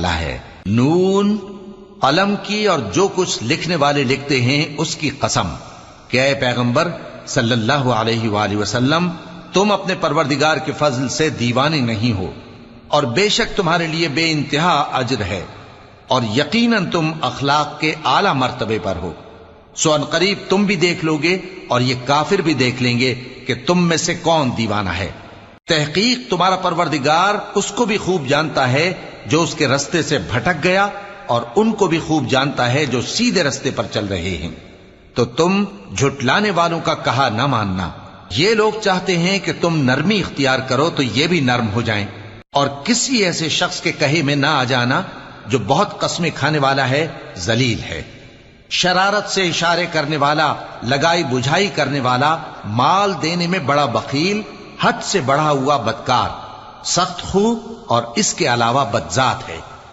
والا ہے۔ نون، قلم کی اور جو کچھ لکھنے والے لکھتے ہیں اس کی قسم کہ اے پیغمبر صلی اللہ علیہ وآلہ وسلم، تم اپنے پروردگار کے فضل سے دیوانے نہیں ہو، اور بے شک تمہارے لیے بے انتہا اجر ہے، اور یقیناً تم اخلاق کے اعلی مرتبے پر ہو۔ سو ان قریب تم بھی دیکھ لو گے اور یہ کافر بھی دیکھ لیں گے کہ تم میں سے کون دیوانہ ہے۔ تحقیق تمہارا پروردگار اس کو بھی خوب جانتا ہے جو اس کے رستے سے بھٹک گیا، اور ان کو بھی خوب جانتا ہے جو سیدھے رستے پر چل رہے ہیں۔ تو تم جھٹلانے والوں کا کہا نہ ماننا۔ یہ لوگ چاہتے ہیں کہ تم نرمی اختیار کرو تو یہ بھی نرم ہو جائیں، اور کسی ایسے شخص کے کہے میں نہ آ جانا جو بہت قسمیں کھانے والا ہے، ذلیل ہے، شرارت سے اشارے کرنے والا، لگائی بجھائی کرنے والا، مال دینے میں بڑا بخیل، حد سے بڑھا ہوا بدکار، سخت خو اور اس کے علاوہ بدذات ہے۔